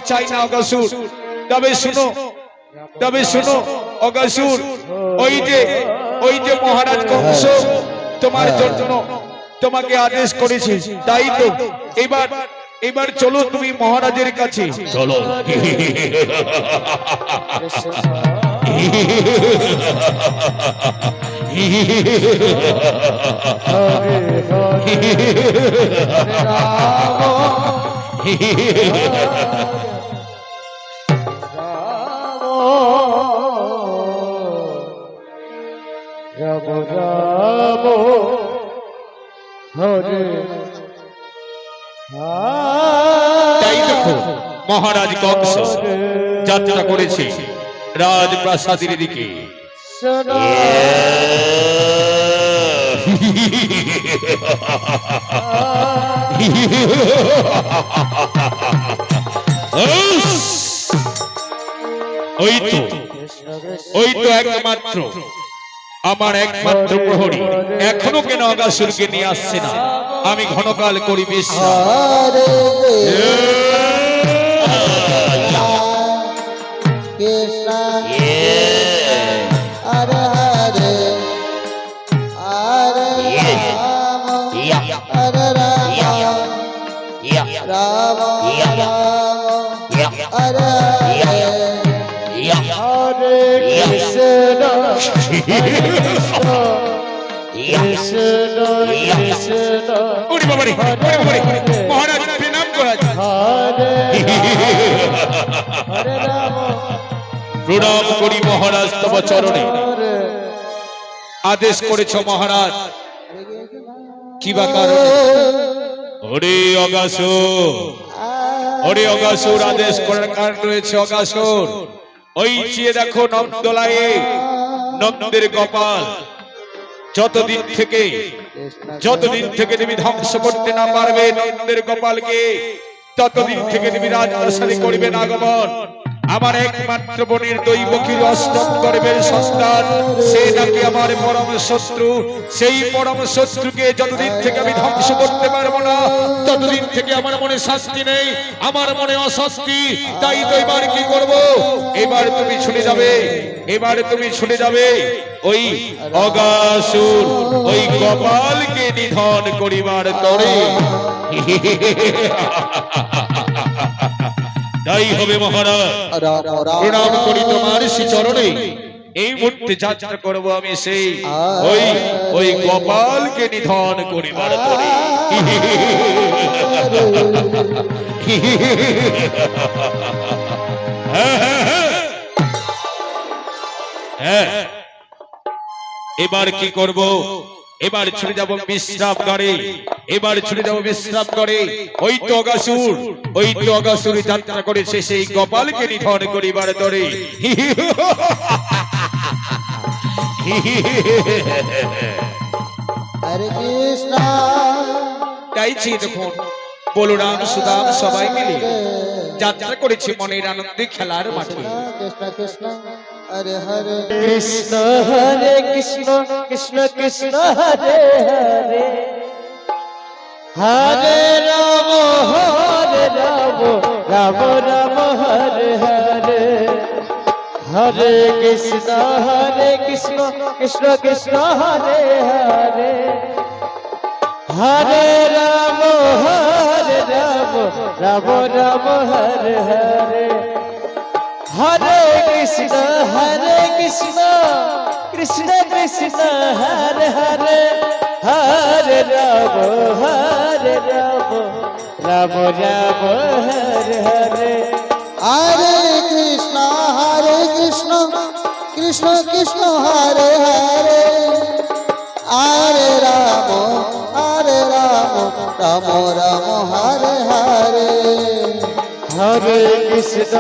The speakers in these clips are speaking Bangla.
চাই না অগাসুর। তবে শুনো অগাসুর, ওই যে মহারাজ কংস তোমার জন্য তোমাকে আদেশ করেছে, তাই তো এবার চলো তুমি মহারাজের কাছে চলো। রাম রাম হরে তাই দেখো মহারাজ কংস যাত্রা করেছে রাজপ্রাসাদের দিকে। ওই তো একমাত্র আমার একমাত্র প্রহরী এখনো কেন অগাসুরকে নিয়ে আসছে না? আমি ঘনকাল করি বিশ্রাম। মহারাজ প্রণাম করা প্রণাম করি মহারাজ তব চরণে। আদেশ করেছ মহারাজ, কি বা কারণ? ওরে অগাসুর আদেশ করার কারণ রয়েছে। অগাসুর ওই চেয়ে দেখো নন্দলায়ে নন্দের গোপাল যতদিন থেকে তুমি ধ্বংস করতে না পারবে নন্দের গোপালকে, ততদিন থেকে তুমি রাজপ্রাসাদে করবে না আগমন। আমার একমাত্র বোনের দৈবকীর অষ্টম গর্ভের সন্তান, সে নাকি আমার পরম শত্রু। সেই পরম শত্রুকে যতদিন থেকে আমি ধ্বংস করতে পারবো না, ততদিন থেকে আমার মনে শান্তি নেই, আমার মনে অস্বস্তি। তাই তো এবার কি করব? এবার তুমি ছুটে যাবে ওই অগাসুর ওই গোপালকে নিধন করিবার তরে। তাই হবে মহারাজ, প্রণাম করি তোমার শ্রীচরণে। এই মুহূর্তে যাত্রা করবো আমি সেই ওই গোপালকে নিধন করিবার তরে। এবার কি করব? এবার ছুটে যাব বিশ্রাম করে। ওই তো অগাসুর যাত্রা করেছে সেই গোপালকে নিধন করিবার তরে। হরে কৃষ্ণ তাইছি দেখুন বলরাম সুদাম সবাই মিলে যাত্রা করেছে মনের আনন্দে খেলার মাঠে। কৃষ্ণ কৃষ্ণ হরে হরে কৃষ্ণ হরে কৃষ্ণ কৃষ্ণ কৃষ্ণ হরে হরে হরে রাম রাম রাম হরে হরে হরে কৃষ্ণ কৃষ্ণ কৃষ্ণ হরে হরে হরে রাম রাম রাম হরে হরে হরে কৃষ্ণ কৃষ্ণ কৃষ্ণ হরে হরে হরে রাম রাম রাম হরে হরে হরে কৃষ্ণ কৃষ্ণ কৃষ্ণ হরে হরে হরে রাম রাম রাম হরে হরে হরে কৃষ্ণ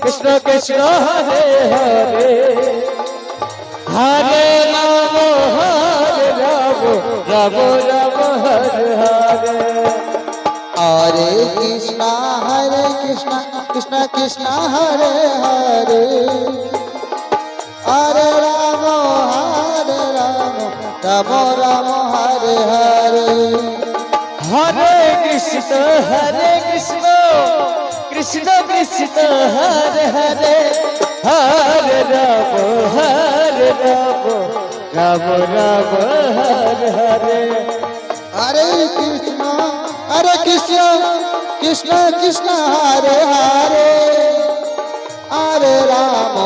কৃষ্ণ কৃষ্ণ হরে হরে হরে রাম রাম রাম হরে হরে হরে কৃষ্ণ কৃষ্ণ কৃষ্ণ হরে হরে হরে রাম রাম রাম হরে হরে হরে কৃষ্ণ কৃষ্ণ কৃষ্ণ হরে হরে হরে রাম রাম রাম হরে হরে हरे कृष्ण कृष्ण कृष्ण हरे हरे हरे राम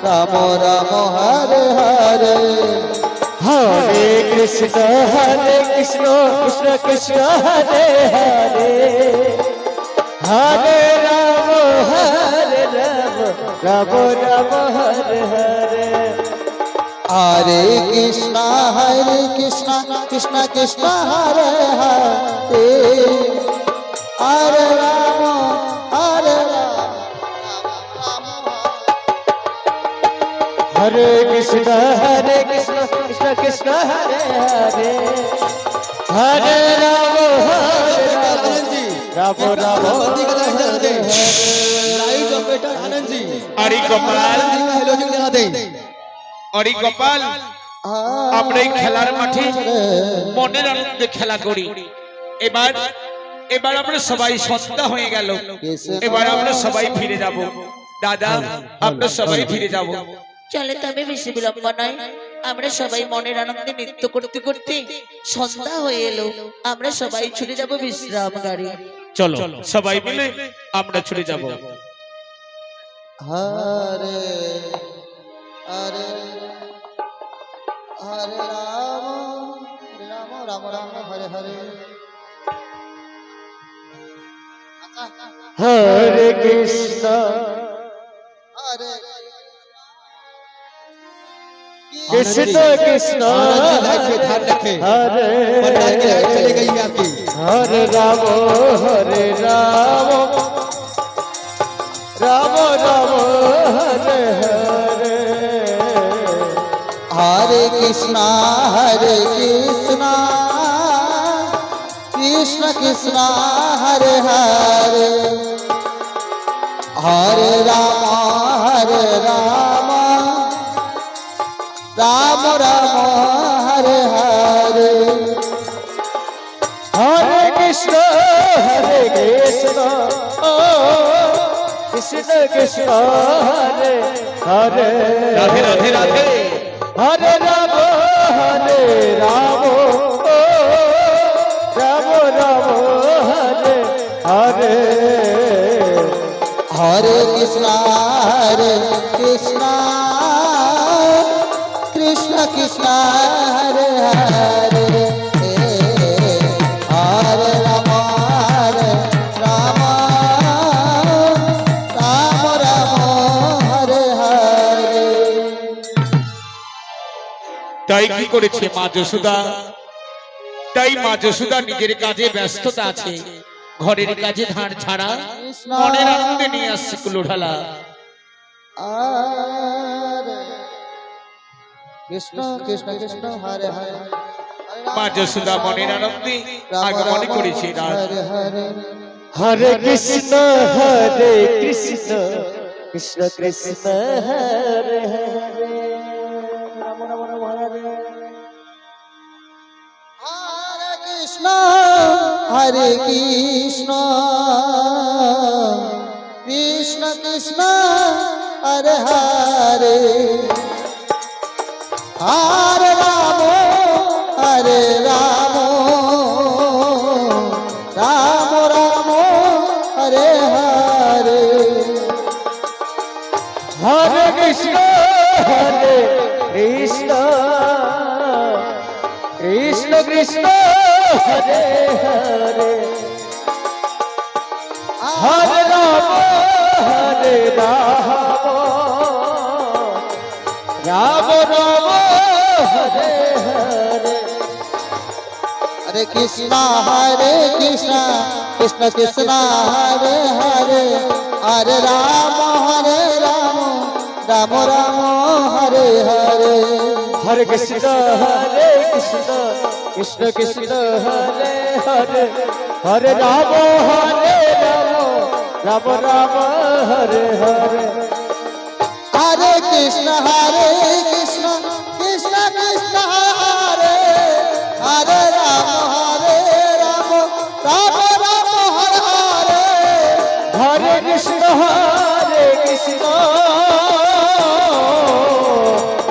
राम राम हरे हरे हरे कृष्ण कृष्ण कृष्ण हरे हरे हरे राम राम राम हरे हरे हरे कृष्ण कृष्ण कृष्ण हरे हरे हरे राम हरे कृष्ण कृष्ण कृष्ण हरे हरे हरे राम राम राम हरे अरे गोपाल अरे गोपाल আমরা এই খেলার মাঠে মনের আনন্দে খেলা করি। এবার এবার আমরা সবাই সন্ধ্যা হয়ে গেল, এবার আমরা সবাই ফিরে যাব। দাদা আমরা সবাই ফিরে যাব। চলে তবে বেশি বিলম্ব নয়, আমরা সবাই মনের আনন্দে নৃত্য করতে করতে সন্ধ্যা হয়ে এলো, আমরা সবাই চলে যাব বিশ্রাম গাড়ি। চলো সবাই মিলে আমরা চলে যাব। हरे हरे हरे राम राम राम हरे हरे हरे कृष्ण हरे कृष्ण कृष्ण हरे चले गई आपकी हरे राम राम राम हरे हरे हरे कृष्ण कृष्ण कृष्ण हरे हरे हरे राम राम राम हरे हरे हरे कृष्ण कृष्ण कृष्ण हरे हरे राधे राधे राधे। हरे राम राम राम हरे हरे हरे कृष्ण कृष्ण कृष्ण हरे हरे हरे राम राम हरे हरे তাই কি করেছে মা যশোদা? তাই মা যশোদা নিজের কাজে ব্যস্ততা আছে, ঘরের কাজে ধান ছাড়া মনের আনন্দে নিয়ে আসছে কুলোঢালা। हरे कृष्ण कृष्ण कृष्ण हरे हरे মা যশোদा মনের আনন্দে আগমন করেছে রাত। हरे हरे हरे कृष्ण कृष्ण कृष्ण हरे हरे राम राम राम हरे हरे कृष्ण कृष्ण कृष्ण हरे हरे हरे राम राम राम हरे हरे हरे कृष्ण कृष्ण कृष्ण हरे हरे हरे राम राम राम हरे हरे हरे कृष्ण कृष्ण कृष्ण हरे हरे हरे राम राम हरे हरे हरे कृष्ण कृष्ण कृष्ण हरे हरे हरे राम राम राम हरे हरे हरे कृष्ण कृष्ण कृष्ण हरे हरे राम राम हरे हरे হরে কৃষ্ণ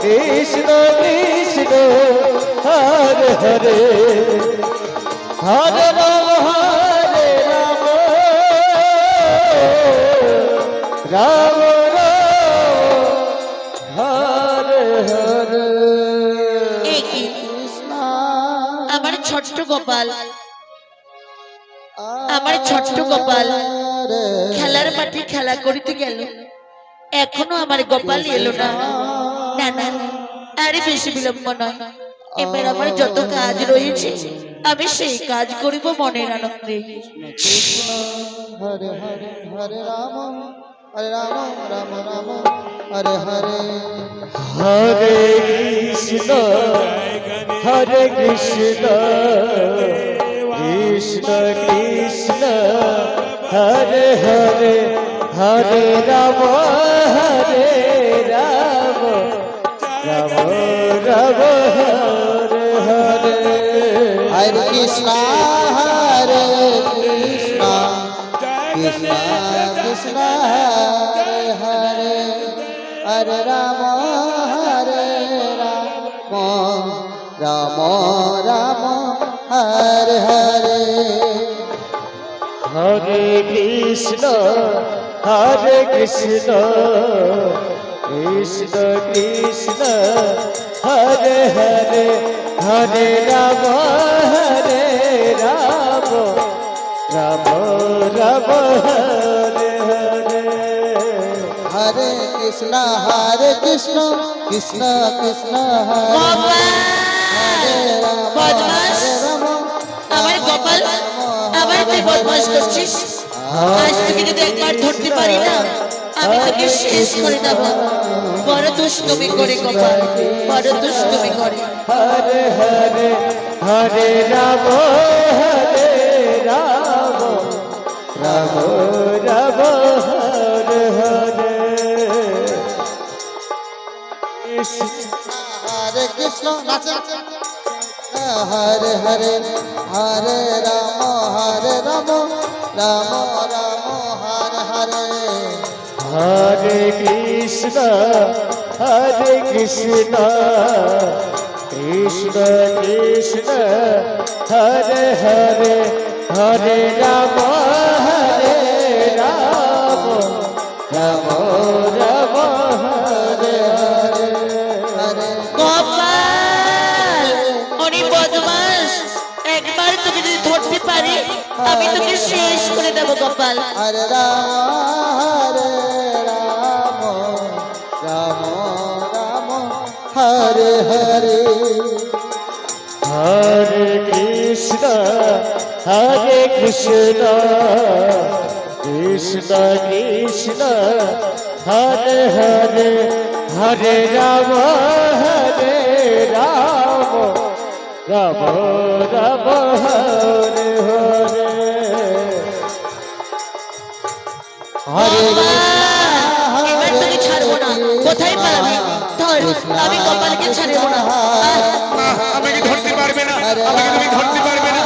কৃষ্ণ কৃষ্ণ হরে হরে হরে রাম রাম রাম হরে হরে এ কি আমার ছোট্ট গোপাল, আমার ছোট্ট গোপাল খেলার মাঠে খেলা করিতে গেল, এখনো আমার গোপাল এলো না। না না, আরে বেশি বিলম্ব নয়, এবার আমার যত কাজ রয়েছে আমি সেই কাজ করিব মনের আনন্দে। কৃষ্ণ হরে হরে হরে রাম রাম রাম হরে হরে হরে কৃষ্ণ কৃষ্ণ কৃষ্ণ হরে হরে হরে রাম রাম রাম হরে হরে হরে কৃষ্ণ কৃষ্ণ কৃষ্ণ হরে হরে হরে রাম রাম রাম হরে হরে হরে কৃষ্ণ কৃষ্ণ কৃষ্ণ হরে হরে হরে রাম রাম রাম হরে হরে হরে কৃষ্ণ কৃষ্ণ কৃষ্ণ হরে গোপাল, বদমাস, আমার গোপাল, আবার তুই বদমাস করছিস। আজ তোকে যদি একবার ধরতে পারি না, আমি তোকে শেষ করে দেব। বড় দুষ্টুমি করে গোপাল, বড় দুষ্টুমি করে। হরে হরে হরে রাম রাম রাম হরে হরে হরে কৃষ্ণ হরে হরে হরে রাম রাম রাম হরে হরে হরে কৃষ্ণ কৃষ্ণ কৃষ্ণ হরে হরে হরে রাম রাম রাম হরে হরে হরে গোপাল, অনেক বদমাস, একবার তোকে যদি ধরতে পারি আমি তোকে শেষ করে দেব গোপাল। হরে রাম রাম হরে হরে হরে কৃষ্ণ কৃষ্ণ কৃষ্ণ হরে হরে হরে রাম রাম রাম হরে হরে হরে গোপাল, এবার তোকে ছাড়বো না, কোথায় পালাবি? ধর, আমি গোপালকে ছাড়বো না। মা, আমাকে ধরতে পারবে না, আমাকে তুমি ধরতে পারবে না।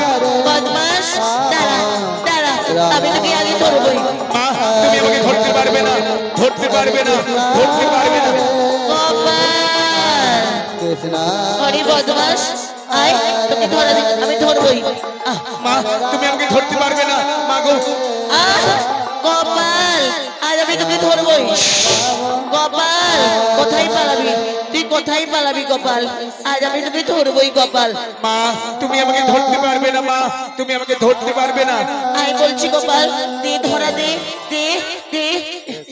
বদমাস, দাঁড়া দাঁড়া, আমি তোকে আগে ধরবই। মা, তুমি আমাকে ধরতে পারবে না, ধরতে পারবে না, ধরতে পারবে না। গোপাল, কৃষ্ণ অরে বদমাস, আয় তোকে ধরা দিই, আমি ধরবই। মা, তুমি আমাকে ধরতে পারবে না, মা গো। গোপাল, আজ আমি তোকে ধরবই। গোপাল, কোথায় পালাবি? তুই কোথায় পালাবি গোপাল? আজ আমি তোকে ধরবই গোপাল। মা, তুমি আমাকে ধরতে পারবে না, মা, তুমি আমাকে ধরতে পারবে না। আয় বলছি গোপাল, দে ধরা দে, দে দে।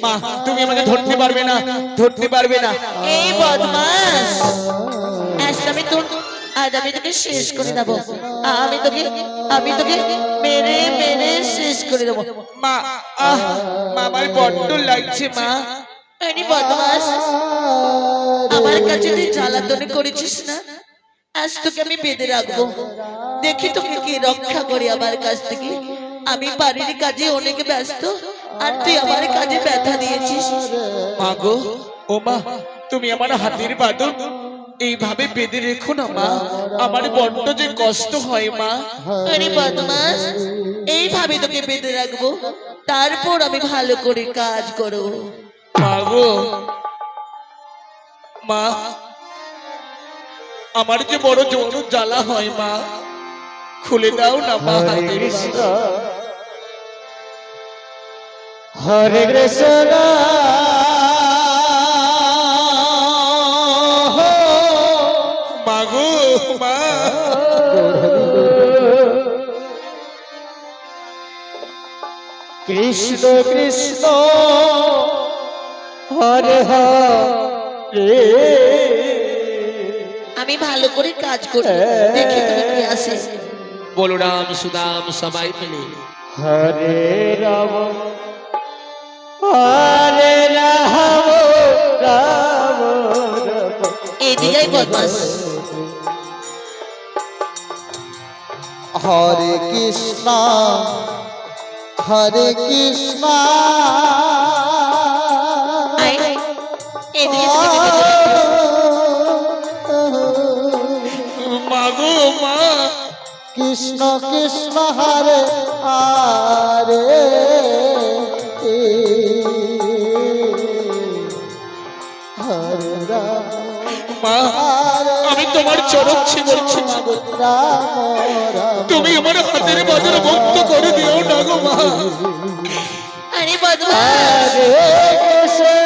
মা, তুমি আমাকে ধরতে পারবে না, ধরতে পারবে না। এই বদমাস, আজ আমি তোকে শেষ করে দেবো। আমি তোকে মেরে মেরে শেষ করে দেবো। মা, মা, আমার বড্ড লাগছে মা। আরে বদমাস, আমার কাছে তুই জ্বালাতনে করেছিস না, আজ তোকে আমি বেঁধে রাখবো, দেখি তোকে কে রক্ষা করে আমার কাছ থেকে। আমি বাড়ির কাজে অনেক ব্যস্ত, আর তুই আমার কাজে ব্যথা দিয়েছিস। মা গো, ও মা, তুমি আমার হাতের বাঁধন এইভাবে বেঁধে রেখো না মা, আমার বড্ড যে কষ্ট হয় মা। আরে বদমাস, এইভাবে তোকে বেঁধে রাখবো, তারপর আমি ভালো করে কাজ করব। মা গো মা, আমার যে বড় জোর জ্বালা হয় মা, খুলে দাও না মা হরে হাতের কৃষ্ণ বাঁধন। হরে কৃষ্ণ মা গো মা, কৃষ্ণ কৃষ্ণ হরে হরে আমি ভালো করে কাজ করি, দেখি তুমি কি আসে। বলরাম সুদাম সবাই মিলে হরে রাম হরে রাম রাম রাম এইদিকে বদমাস। হরে কৃষ্ণ হরে কৃষ্ণ আয়, এদিকে তোকে বেঁধে রাখবো। মা গো মা, কৃষ্ণ কৃষ্ণ হরে হরে হরে রাম মা আমি তোমার চরণ ছুঁয়ে বলছি মা গো, রাম রাম তুমি আমার হাতের বাজার মুক্ত করে দিও না গো মা। আরে বদমাস, হরে কৃষ্ণ